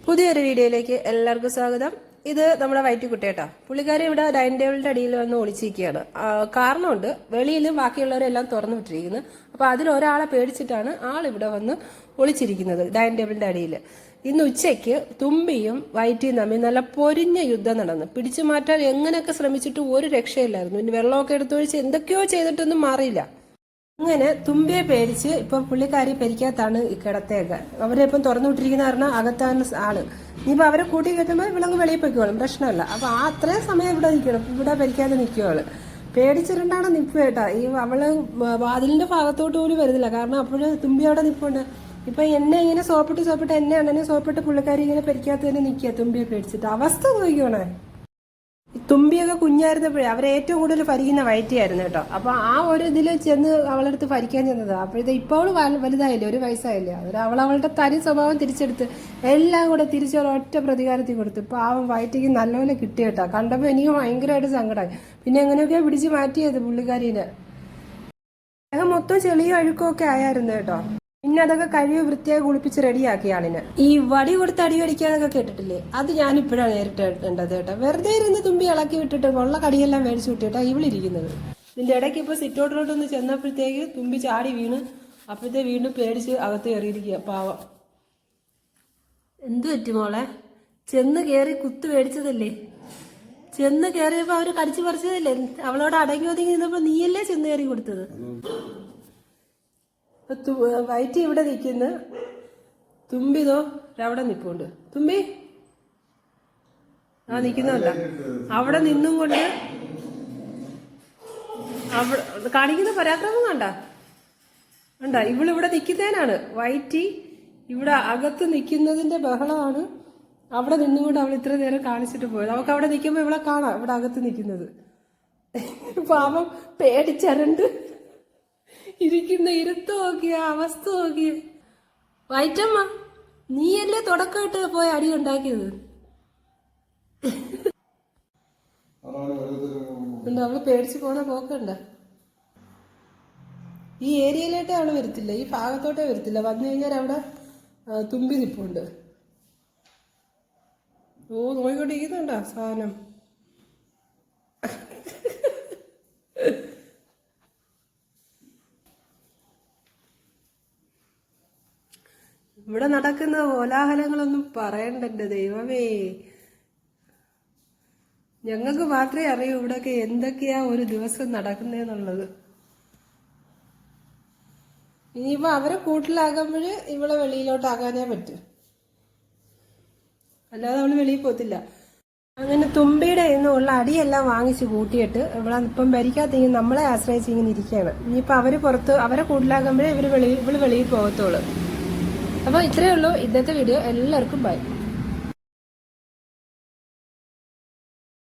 പുതിയൊരു വീഡിയോയിലേക്ക് എല്ലാവർക്കും സ്വാഗതം. ഇത് നമ്മുടെ വയറ്റുകുട്ടിയേട്ടാ. പുള്ളിക്കാരി ഇവിടെ ഡൈനിങ് ടേബിളിന്റെ അടിയിൽ വന്ന് ഒളിച്ചിരിക്കുകയാണ്. കാരണമുണ്ട്, വെളിയിലും ബാക്കിയുള്ളവരെല്ലാം തുറന്നു വിട്ടിരിക്കുന്നു. അപ്പൊ അതിലൊരാളെ പേടിച്ചിട്ടാണ് ആളിവിടെ വന്ന് ഒളിച്ചിരിക്കുന്നത് ഡൈനിങ് ടേബിളിന്റെ അടിയിൽ. ഇന്ന് ഉച്ചയ്ക്ക് തുമ്പിയും വയറ്റിയും തമ്മിൽ നല്ല പൊരിഞ്ഞ യുദ്ധം നടന്നു. പിടിച്ചു മാറ്റാൻ എങ്ങനെയൊക്കെ ശ്രമിച്ചിട്ട് ഒരു രക്ഷയില്ലായിരുന്നു. ഇനി വെള്ളമൊക്കെ എടുത്തൊഴിച്ച് എന്തൊക്കെയോ ചെയ്തിട്ടൊന്നും മാറിയില്ല. അങ്ങനെ തുമ്പിയെ പേടിച്ച് ഇപ്പം പുള്ളിക്കാരി പരിക്കാത്താണ് ഈ കിടത്തേക്ക്. അവരെ ഇപ്പം തുറന്നു വിട്ടിരിക്കുന്ന കാരണം അകത്താണ് ആള്. ഇനിയിപ്പോൾ അവരെ കൂട്ടി കയറ്റുമ്പോൾ വിളങ്ങ് വെളിയിൽ പൊയ്ക്കോളും, പ്രശ്നമല്ല. അപ്പൊ അത്രയും സമയം ഇവിടെ നിൽക്കണം, ഇവിടെ പരിക്കാതെ നിൽക്കുവാള്. പേടിച്ചിട്ടുണ്ടാണ് നിപ്പ് കേട്ടാ. ഈ അവള് വാതിലിന്റെ ഭാഗത്തോട്ട് പോലും വരുന്നില്ല, കാരണം അപ്പോഴും തുമ്പി അവിടെ നിൽപ്പുണ്ട്. ഇപ്പൊ എന്നെ ഇങ്ങനെ സോപ്പിട്ട് എന്നെ അണ്ണനെ സോപ്പിട്ട് പുള്ളിക്കാരി ഇങ്ങനെ പരിക്കാത്ത തന്നെ നിൽക്കുക, തുമ്പിയെ പേടിച്ചിട്ട്. അവസ്ഥ നോക്കിക്കോണേ. തുമ്പിയൊക്കെ കുഞ്ഞായിരുന്നപ്പോഴേ അവരെ ഏറ്റവും കൂടുതൽ ഭരിക്കുന്ന വയറ്റിയായിരുന്നു കേട്ടോ. അപ്പൊ ആ ഒരു ഇതിൽ ചെന്ന് അവളടുത്ത് ഭരിക്കാൻ ചെന്നത്. അപ്പോഴത്തെ ഇപ്പോൾ വലുതായില്ലേ, ഒരു വയസ്സായില്ലേ. അവളുടെ തനി സ്വഭാവം തിരിച്ചെടുത്ത് എല്ലാം കൂടെ ഒറ്റ പ്രതികാരത്തിൽ കൊടുത്തു. ഇപ്പൊ ആ വയറ്റിക്ക് നല്ലപോലെ കിട്ടി കേട്ടോ. കണ്ടപ്പോ എനിക്ക് ഭയങ്കരമായിട്ട് സങ്കടമായി. പിന്നെ എങ്ങനെയൊക്കെയാ പിടിച്ച് മാറ്റിയത് പുള്ളിക്കാരീനെ. അദ്ദേഹം മൊത്തം ചെളിയും അഴുക്കും ഒക്കെ ആയിരുന്നു കേട്ടോ. പിന്നെ അതൊക്കെ കഴിവ് വൃത്തിയായി കുളിപ്പിച്ച് റെഡിയാക്കി ആളിന്. ഈ വടി കൊടുത്ത് അടി കടിക്കാന്നൊക്കെ കേട്ടിട്ടില്ലേ, അത് ഞാനിപ്പോഴാണ് നേരിട്ടേണ്ടത് കേട്ടോ. വെറുതെ ഇരുന്ന് തുമ്പി ഇളക്കി വിട്ടിട്ട് കൊള്ള കടിയെല്ലാം മേടിച്ചു വിട്ടിട്ടാ ഇവളിരിക്കുന്നത്. ഇതിന്റെ ഇടയ്ക്ക് ഇപ്പൊ സിറ്റൗട്ടിലോട്ടൊന്ന് ചെന്നപ്പോഴത്തേക്ക് തുമ്പി ചാടി വീണ്. അപ്പോഴത്തെ വീണ്ടും പേടിച്ച് അകത്ത് കയറിയിരിക്കുക പാവം. എന്തു പറ്റി മോളെ? ചെന്ന് കയറി കുത്ത് മേടിച്ചതല്ലേ? ചെന്ന് കയറിയപ്പോ അവര് കടിച്ചു പറിച്ചതല്ലേ? അവളോട് അടങ്ങി ഒതുങ്ങി നിന്നപ്പോ നീയല്ലേ ചെന്ന് കയറി കൊടുത്തത്? വയറ്റി ഇവിടെ നിൽക്കുന്ന തുമ്പിതോ അവിടെ നിൽപ്പുണ്ട്. തുമ്പി നിൽക്കുന്നല്ല, അവിടെ നിന്നും കൊണ്ട് അവിടെ കാണിക്കുന്ന പരാക്രമം കണ്ട ഇവളിവിടെ നിൽക്കുന്നതിനാണ്. വയറ്റി ഇവിടെ അകത്ത് നിൽക്കുന്നതിന്റെ ബഹളമാണ്. അവിടെ നിന്നുകൊണ്ട് അവൾ ഇത്ര നേരം കാണിച്ചിട്ട് പോയത്. അവൾക്ക് അവിടെ നിൽക്കുമ്പോൾ ഇവളെ കാണാം ഇവിടെ അകത്ത് നിൽക്കുന്നത്. പാവം പേടിച്ചരണ്ട് ഇരിക്കുന്ന ഇരുത്ത് നോക്കിയ അവസ്ഥ നോക്കിയ. വയറ്റമ്മ, നീയല്ലേ തുടക്കമിട്ട് പോയി അടി ഉണ്ടാക്കിയത്? അവള് പേടിച്ച് പോണ പോക്കണ്ട. ഈ ഏരിയയിലോട്ടേ അവള് വരത്തില്ല, ഈ ഭാഗത്തോട്ടേ വരത്തില്ല. വന്നു കഴിഞ്ഞാൽ അവിടെ തുമ്പി നിപ്പുണ്ട്. നോയിക്കൊണ്ടിരിക്കുന്നുണ്ടോ സാധനം? ഇവിടെ നടക്കുന്ന കോലാഹലങ്ങളൊന്നും പറയണ്ട എന്റെ ദൈവമേ. ഞങ്ങൾക്ക് മാത്രമേ അറിയൂ ഇവിടെയൊക്കെ എന്തൊക്കെയാ ഒരു ദിവസം നടക്കുന്നതെന്നുള്ളത്. ഇനിയിപ്പോ അവരെ കൂട്ടിലാകുമ്പോഴ് ഇവളെ വെളിയിലോട്ടാകാനേ പറ്റും, അല്ലാതെ അവള് വെളിയിൽ പോത്തില്ല. അങ്ങനെ തുമ്പിയുടെ നിന്നുള്ള അടിയെല്ലാം വാങ്ങിച്ച് കൂട്ടിയിട്ട് ഇവിടെ ഇപ്പം ഭരിക്കാത്ത നമ്മളെ ആശ്രയിച്ച് ഇങ്ങനെ ഇരിക്കുകയാണ്. ഇനിയിപ്പോൾ അവരെ കൂട്ടിലാകുമ്പോഴേ ഇവള് വെളിയിൽ പോകത്തുള്ളൂ. അപ്പോൾ ഇത്രയേ ഉള്ളൂ ഇന്നത്തെ വീഡിയോ. എല്ലാവർക്കും ബൈ.